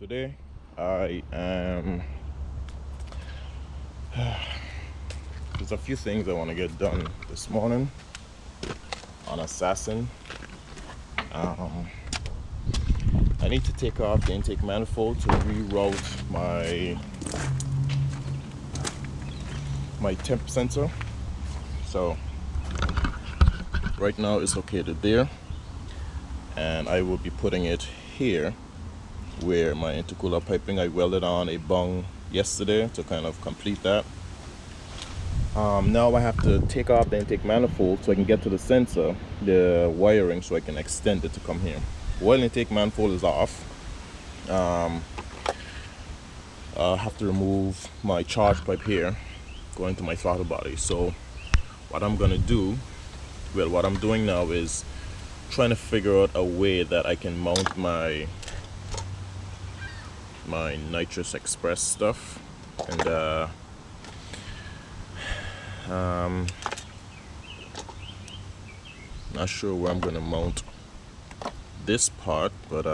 Today I am there's a few things I want to get done this morning on Assassin. I need to take off the intake manifold to reroute my temp sensor. So right now it's located there, and I will be putting it here where my intercooler piping, I welded on a bung yesterday to kind of complete that. Now I have to take off the intake manifold so I can get to the sensor, the wiring, so I can extend it to come here. While the intake manifold is off, I have to remove my charge pipe here going to my throttle body. So what I'm gonna do, well, what I'm doing now is trying to figure out a way that I can mount my nitrous express stuff, and not sure where I'm gonna mount this part, but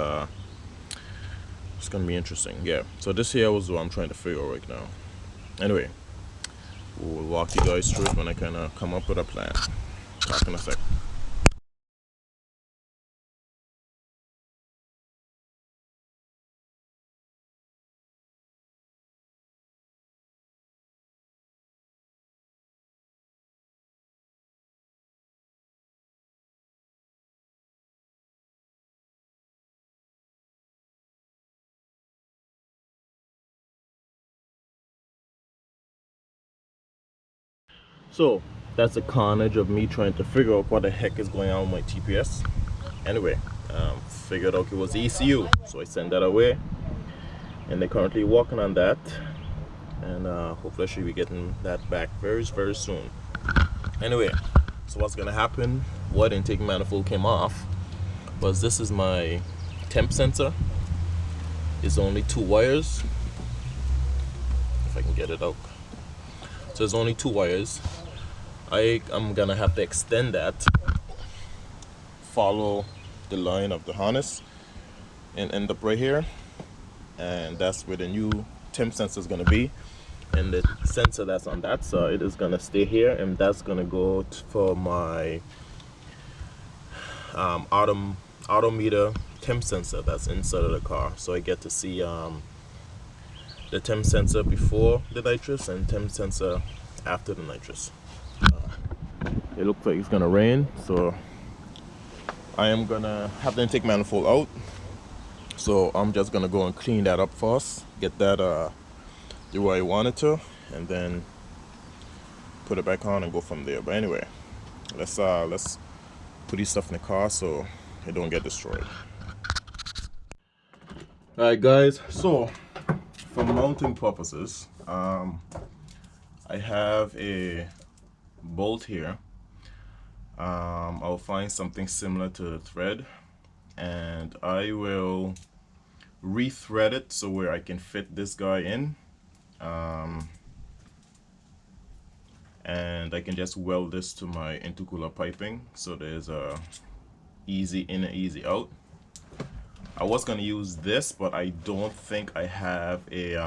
it's gonna be interesting. Yeah, so this here was what I'm trying to figure out right now. Anyway, we'll walk you guys through it when I kind of come up with a plan. Talk in a sec. So that's a carnage of me trying to figure out what the heck is going on with my TPS. Anyway, figured out it was ECU, so I sent that away, and they're currently working on that, and hopefully I should be getting that back very soon. Anyway, so what's gonna happen, what intake manifold came off was, this is my temp sensor. It's only 2 wires, if I can get it out. So there's only 2 wires. I'm gonna have to extend that, follow the line of the harness, and end up right here, and that's where the new temp sensor is gonna be. And the sensor that's on that side is gonna stay here, and that's gonna go for my odometer temp sensor that's inside of the car. So I get to see the temp sensor before the nitrous and temp sensor after the nitrous. It looks like it's gonna rain, so I am gonna have the intake manifold out. So I'm just gonna go and clean that up first, get that the way I want it to, and then put it back on and go from there. But anyway, let's put these stuff in the car so it don't get destroyed. Alright guys, so for mounting purposes, I have a bolt here. I'll find something similar to the thread, and I will re-thread it so where I can fit this guy in, and I can just weld this to my intercooler piping, so there's a easy in and easy out. I was gonna use this, but I don't think I have a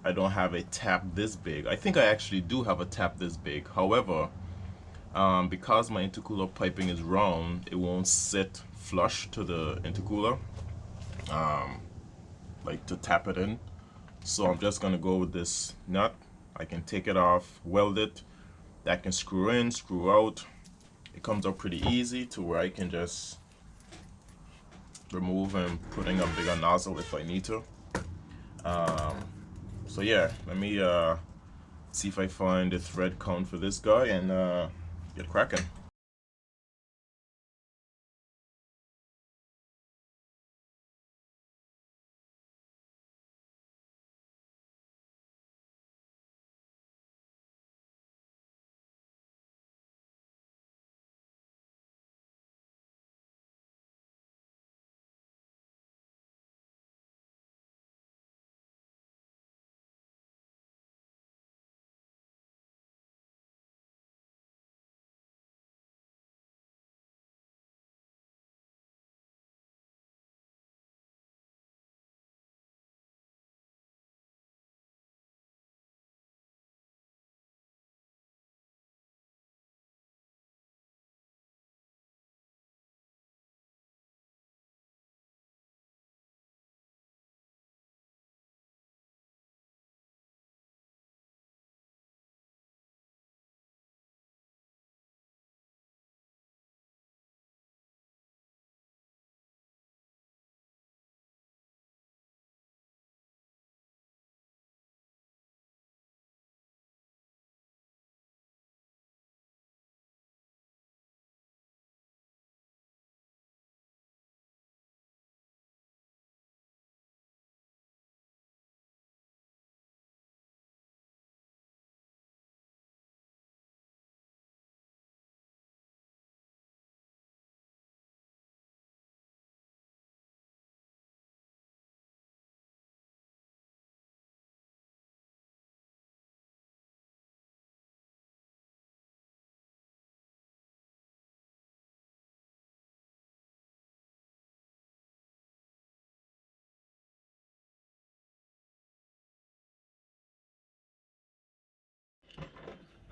I don't have a tap this big. I think I actually do have a tap this big. However, because my intercooler piping is round, it won't sit flush to the intercooler, like to tap it in. So I'm just gonna go with this nut. I can take it off, weld it. That can screw in, screw out. It comes out pretty easy to where I can just remove and putting a bigger nozzle if I need to. So yeah, let me see if I find the thread count for this guy and get cracking.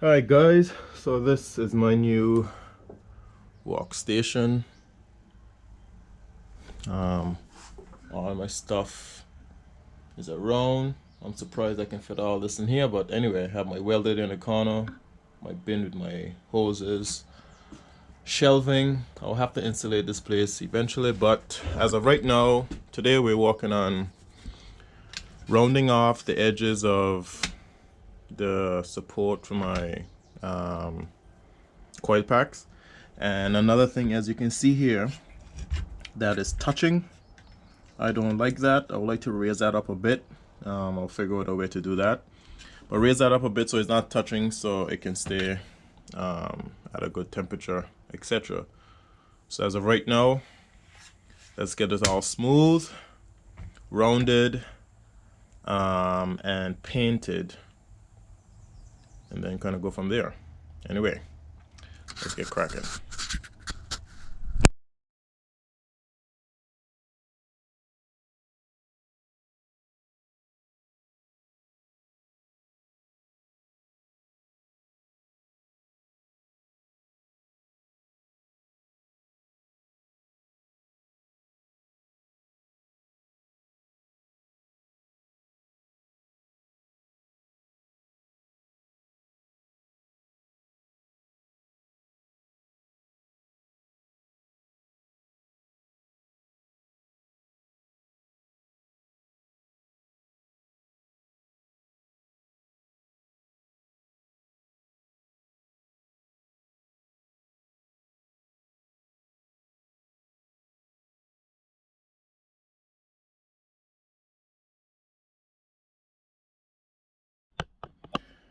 Alright guys, so this is my new workstation. All my stuff is around. I'm surprised I can fit all this in here, but anyway, I have my welder in the corner, my bin with my hoses, shelving. I'll have to insulate this place eventually, but as of right now, today we're working on rounding off the edges of the support for my coil packs. And another thing, as you can see here, that is touching. I don't like that. I would like to raise that up a bit. I'll figure out a way to do that, but raise that up a bit so it's not touching, so it can stay at a good temperature, etc. So as of right now, let's get it all smooth, rounded, and painted, and then kind of go from there. Anyway, let's get cracking.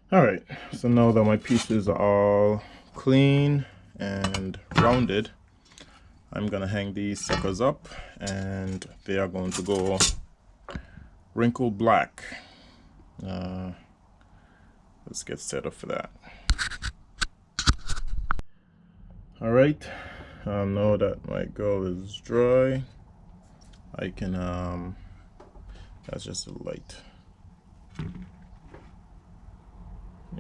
Alright, so now that my pieces are all clean and rounded, I'm gonna hang these suckers up and they are going to go wrinkled black. Let's get set up for that. Alright, now that my girl is dry, I can, that's just a light.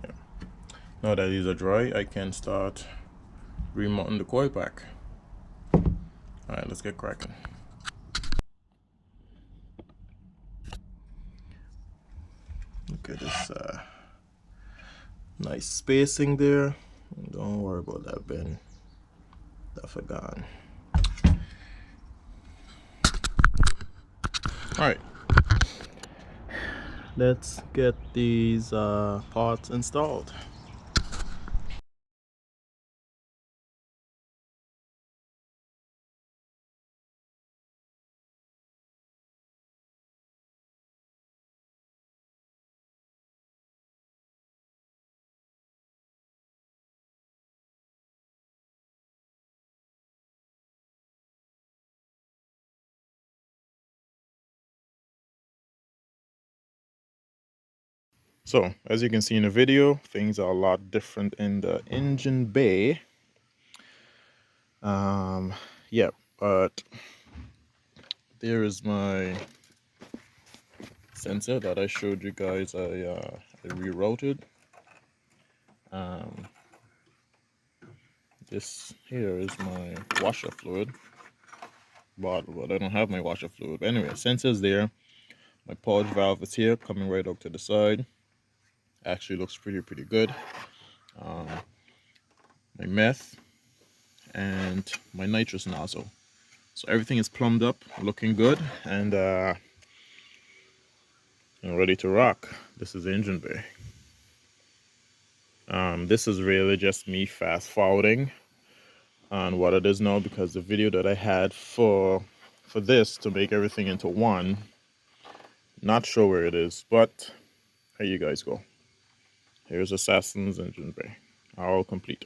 Yeah. Now that these are dry, I can start remounting the coil pack. Alright, let's get cracking. Look at this nice spacing there. Don't worry about that bin. That's gone. Alright, let's get these parts installed. So, as you can see in the video, things are a lot different in the engine bay. Yeah, but there is my sensor that I showed you guys. I rerouted. This here is my washer fluid bottle, but I don't have my washer fluid. But anyway, sensor's there. My purge valve is here, coming right up to the side. Actually looks pretty good. My meth and my nitrous nozzle. So everything is plumbed up, looking good, and ready to rock. This is the engine bay. This is really just me fast forwarding on what it is now, because the video that I had for this to make everything into one, not sure where it is, but here you guys go. Here's Assassin's engine bay, all complete.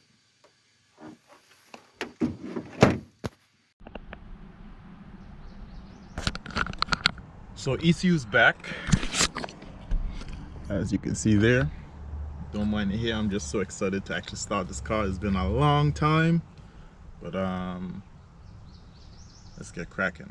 So ECU's back, as you can see there. Don't mind it here, I'm just so excited to actually start this car. It's been a long time, but let's get cracking.